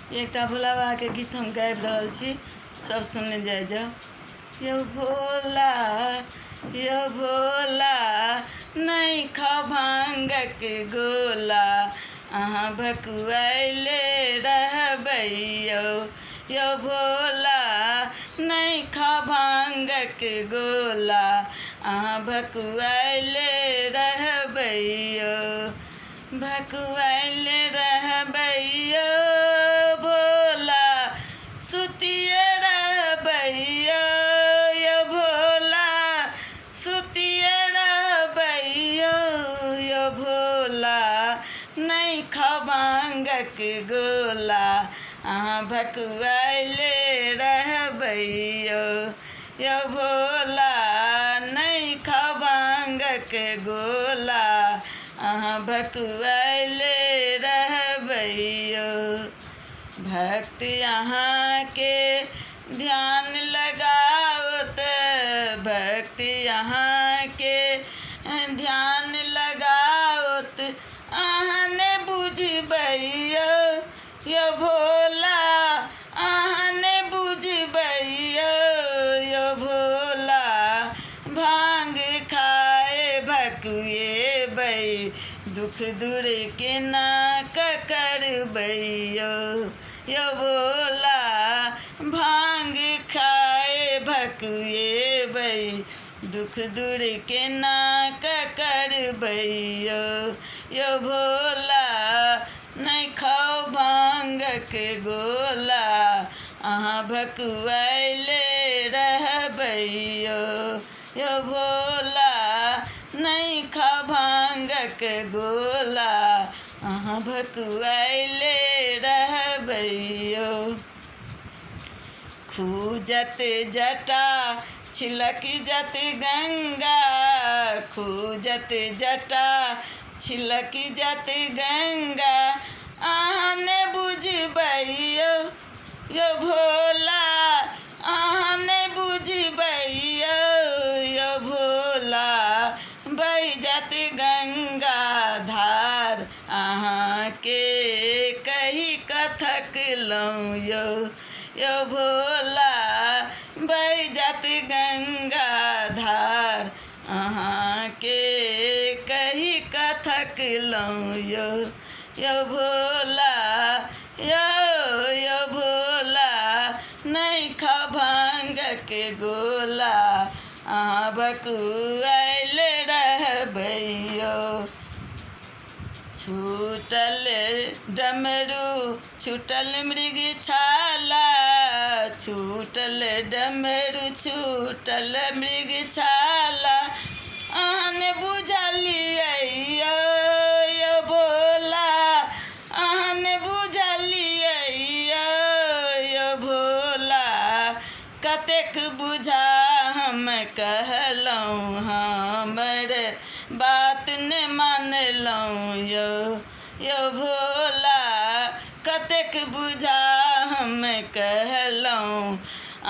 एकटा भोला बाबा के गीत हम गाबि रहल छी, सब सुनने जाय जाओ। यौ भोला नहीं खाओ भांगक गोला, अहाँ भकुआइले रहबै यौ भोला नहीं खाओ भांगक गोला, अहाँ भकुआइले रहबै भकुआइले रहबै भोला, सुतिए रहबै यौ भोला, सुतिए रहबै यौ भोला नहीं खाओ भांगक गोला, अहाँ भकुआइले रहबै यौ भोला नहीं खाओ भांगक गोला, अहाँ भकुआइले रहबै भक्त अहाँके ध्यान लगाओत, भक्त अहाँके ध्यान लगाओत, अहाँ नहि बुझबै यौ भोला, अहाँ नहि बुझबै यौ भोला, भांग खाए भकुएबै, दुख दूर केना करबै यौ भोला, भांग खाए भकुएबै, दुख दूर केना करबै यौ भोला नहीं खाओ भांगक गोला, अहाँ भकुआइले रहबै यौ भोला नहीं खाओ भांगक गोला, अहाँ भकुआइले रहबै खूजत जटा छिलक जत गंगा, खूजत जटा छिलक जत गंगा, अहाँ नहि बुझबै यौ भोला, अहाँ नहि बुझबै यौ भोला, बहि जात गंगा धार, अहाँके कही कथकलहुँ यौ भोला, बहि जात गंगा धार, अहाँके कही कथकलहुँ यौ भोला यौ भोला नहीं खाओ भांगक गोला, अहाँ भकुआइले रहबै छूटल डमरू छूटल मृग छाला, छूटल डमरू छूटल मृग छाला, अहाँ नहि बुझलियै यौ भोला, अहाँ नहि बुझलियै यौ भोला, कतेक बुझा हम कहलहुँ, हमर बात नहि मानलहुँ यौ भोला, कतेक बुझा हम कहलहुँ,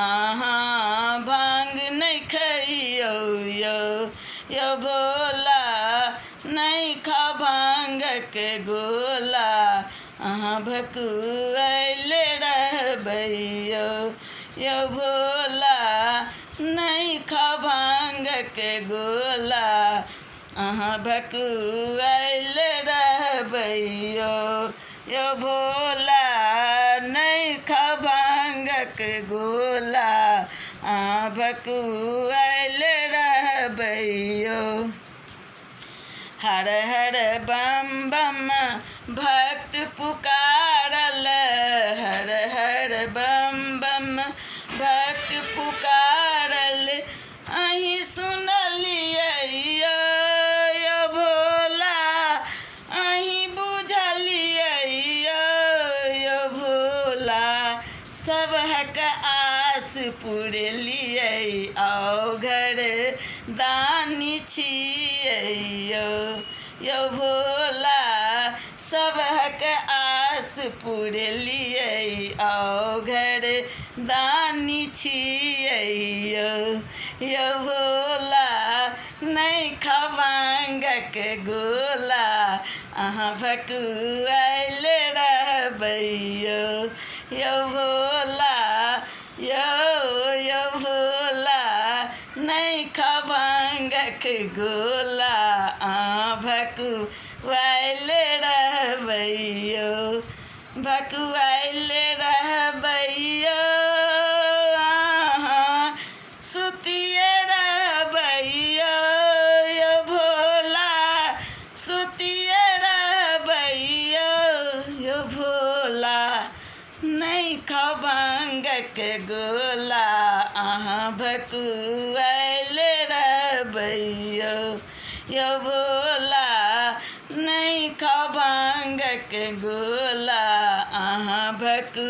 अहाँ भांग नहीं खइयौ यौ भोला नहीं खाओ भांगक गोला, अहाँ भकुआइले रहबै यौ भोला नहीं खाओ भांगक गोला, अहाँ भकुआइले रहबै यौ भोला नहीं खाओ भांगक गोला, अहाँ भकुआइले रहबै हर हर बम बम भक्त पुकारल, हर हर बम बम भक्त पुकारल, अहीं सुनलियै यौ भोला, अहीं बुझलियै यौ भोला, सबहक आस पुरलियै औघर दानी छियै यौ भोला, सबहक आस पुरलियै औघर दानी छियै यौ भोला नहीं खाओ भांगक गोला, अहाँ भकुआइले रहबै रहबैयो यो भोला यो भोला नहीं खा भांगक गोला भकुआइल रहबैयो भकुआइल रहबैयो सुतिए रहबैयो यो भोला सुतिए रहबैयो यो भोला नहीं खा भांगक गोला भकुआइल रहबैयो यो भोला नहीं खा भांगक गोला भकुआइल